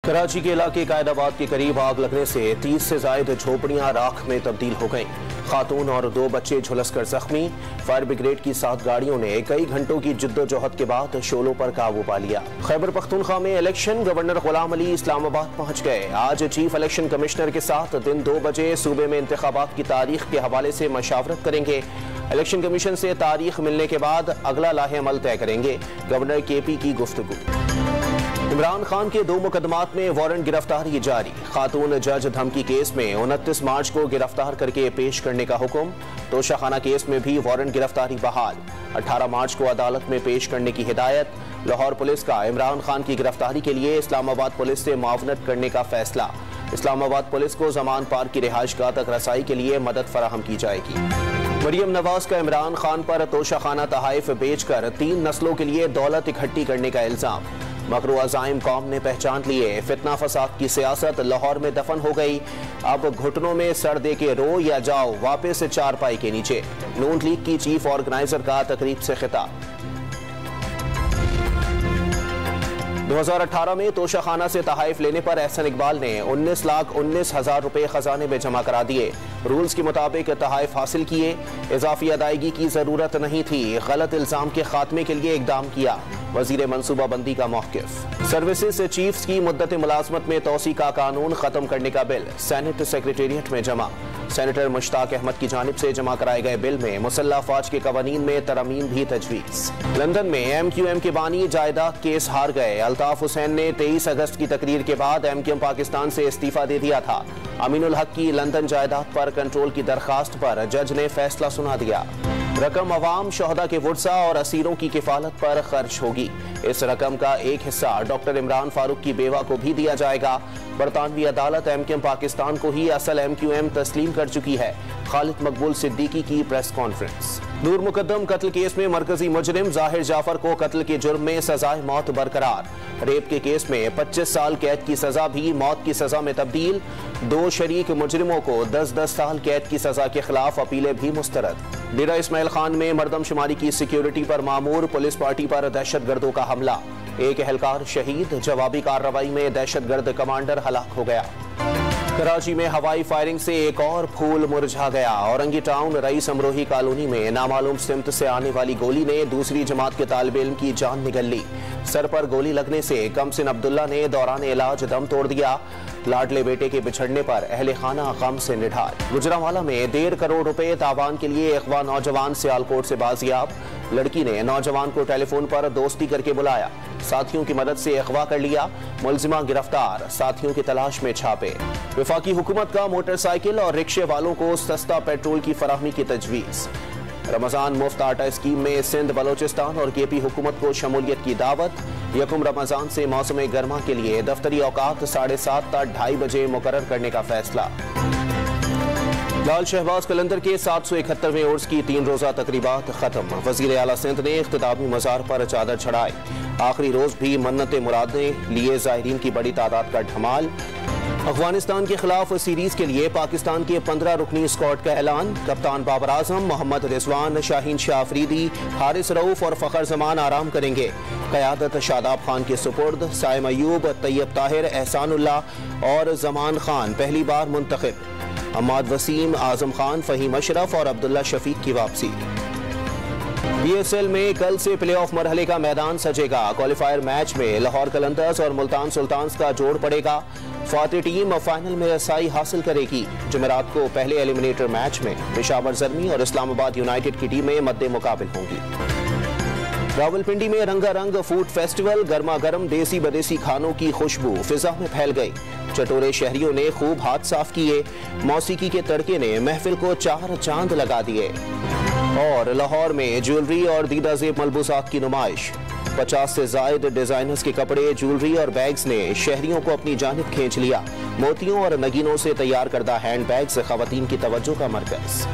कराची के इलाके कायदाबाद के करीब आग लगने से 30 से ज्यादा झोपड़ियां राख में तब्दील हो गईं। खातून और 2 बच्चे झुलसकर जख्मी। फायर ब्रिगेड की 7 गाड़ियों ने कई घंटों की जिद्दोजहद के बाद शोलों पर काबू पा लिया। खैबर पख्तूनख्वा में इलेक्शन, गवर्नर गुलाम अली इस्लामाबाद पहुंच गए। आज चीफ इलेक्शन कमिश्नर के साथ दिन 2 बजे सूबे में इंतखाबात की तारीख के हवाले से मशावरत करेंगे। इलेक्शन कमीशन से तारीख मिलने के बाद अगला लाहे अमल तय करेंगे। गवर्नर KP की गुफ्तगू। इमरान खान के 2 मुकदमात में वारंट गिरफ्तारी जारी। खातून जज धमकी केस में 29 मार्च को गिरफ्तार करके पेश करने का हुक्म। तोशाखाना केस में भी वारंट गिरफ्तारी बहाल। 18 मार्च को अदालत में पेश करने की हिदायत। लाहौर पुलिस का इमरान खान की गिरफ्तारी के लिए इस्लामाबाद पुलिस से मुआवनत करने का फैसला। इस्लामाबाद पुलिस को जमान पार्क की रिहाइशगाह तक रसाई के लिए मदद फराहम की जाएगी। मरियम नवाज का इमरान खान पर तोशाखाना तहाइफ बेचकर 3 नस्लों के लिए दौलत इकट्ठी करने का इल्जाम। मकरू अज़ाइम कौम ने पहचान लिए। फितना फसाद की सियासत लाहौर में दफन हो गई। अब घुटनों में सर दे के रो या जाओ वापस चारपाई के नीचे। नून लीग की चीफ ऑर्गेनाइजर का तकरीब से खिताब। 2018 में तोशाखाना से तहाइफ लेने पर एहसन इकबाल ने 19,19,000 रुपए खजाने में जमा करा दिए। रूल्स के मुताबिक तहाइफ हासिल किए। इजाफी अदायगी की जरूरत नहीं थी। गलत इल्जाम के खात्मे के लिए इकदाम किया। वजीर मनसूबाबंदी का मौक़िफ़। सर्विसेज चीफ्स की मुद्दत मुलाजमत में तोसी का कानून खत्म करने का बिल सेनेट सेक्रेटेरिएट में जमा। सेनेटर मुश्ताक अहमद की जानिब से जमा कराए गए बिल में मुसल्लह फौज के कवानीन में तरमीम भी तजवीज़। लंदन में MQM के बानी जायदाद केस हार गए। अल्ताफ हुसैन ने 23 अगस्त की तकरीर के बाद MQM पाकिस्तान से इस्तीफा दे दिया था। अमीनुल हक की लंदन जायदाद पर कंट्रोल की दरखास्त पर जज ने फैसला सुना दिया। रकम अवाम शहदा के वुरसा और असीरों की किफालत पर खर्च होगी। इस रकम का एक हिस्सा डॉक्टर इमरान फारूक की बेवा को भी दिया जाएगा। बरतानवी अदालत MQM पाकिस्तान को ही असल MQM तस्लीम कर चुकी है। खालिद मकबूल सिद्दीकी की प्रेस कॉन्फ्रेंस। नूर मुकद्दम कत्ल केस में मरकजी मुजरिम जाहिर जाफर को कत्ल के जुर्म में सजाए मौत बरकरार। रेप के केस में 25 साल कैद की सजा भी मौत की सजा में तब्दील। 2 शरीक मुजरिमों को 10-10 साल कैद की सजा के खिलाफ अपीलें भी मुस्तरद। डेरा इस्माइल खान में मरदमशुमारी की सिक्योरिटी पर मामूर पुलिस पार्टी पर दहशतगर्दों का हमला। एक एहलकार शहीद। जवाबी कार्रवाई में दहशतगर्द कमांडर हलाक हो गया। कराची में हवाई फायरिंग से एक और फूल मुरझा गया। Orangi town rice Amrohi colony में नामालूम सिमत से आने वाली गोली ने दूसरी जमात के तालिबे इल्म की जान निगल ली। सर पर गोली लगने से कमसिन अब्दुल्ला ने दौरान इलाज दम तोड़ दिया। लाडले बेटे के बिछड़ने पर अहले खाना गम से निढाल। गुजरांवाला में 1.5 करोड़ रुपए तावान के लिए अगवा नौजवान सियालकोट से बाजियाब। लड़की ने नौजवान को टेलीफोन पर दोस्ती करके बुलाया। साथियों की मदद से अगवा कर लिया। मुलजिमा गिरफ्तार। साथियों की तलाश में छापे। वफाकी हुकूमत का मोटरसाइकिल और रिक्शे वालों को सस्ता पेट्रोल की फराहमी की तजवीज़। रमजान मुफ्त आटा स्कीम में सिंध बलोचिस्तान और KP हुकूमत को शमूलियत की दावत। यकम रमजान से मौसम गर्मा के लिए दफ्तरी औकात 7:30 तक 2:30 बजे मुकर्रर करने का फैसला। लाल शहबाज कलंदर के 771वें उर्स की 3 रोज़ा तकरीबात खत्म। वज़ीर आला सिंध ने इख्तितामी मज़ार पर चादर चढ़ाई। आखिरी रोज भी मन्नतें मुरादें लिए ज़ायरीन की बड़ी तादाद का धमाल। अफगानिस्तान के खिलाफ सीरीज के लिए पाकिस्तान के 15 रुकनी स्क्वाड का ऐलान। कप्तान बाबर आजम, मोहम्मद रिजवान, शाहीन शाह अफरीदी, हारिस रऊफ और फ़खर जमान आराम करेंगे। क़यादत शादाब खान के सुपुर्द। साइम अयूब, तैयब ताहिर, एहसानुल्लाह और जमान खान पहली बार मुंतखब। अम्माद वसीम, आजम खान, फ़हीम अशरफ और अब्दुल्ला शफीक की वापसी। BSL में कल से प्ले ऑफ मरहले का मैदान सजेगा। क्वालिफायर मैच में लाहौर कलंदर्स और मुल्तान सुल्तान्स का जोड़ पड़ेगा। फातिह टीम फाइनल में रसाई हासिल करेगी। जुमेरात को पहले एलिमिनेटर मैच में पेशावर ज़र्मी और इस्लामाबाद यूनाइटेड की टीमें मद्दे मुकाबिल होंगी। रावलपिंडी में रंगारंग फूड फेस्टिवल। गर्मा गर्म देसी बदेसी खानों की खुशबू फिजा में फैल गई। चटोरे शहरियों ने खूब हाथ साफ किए। मौसीकी के तड़के ने महफिल को 4 चांद लगा दिए। और लाहौर में ज्वेलरी और दीदा ज़ेब मलबूसात की नुमाइश। 50 से ज़ायद डिजाइनर्स के कपड़े, ज्वेलरी और बैग्स ने शहरियों को अपनी जानिब खींच लिया। मोतियों और नगीनों से तैयार करदा हैंड बैग्स ख़वातीन की तवज्जो का मरकज़।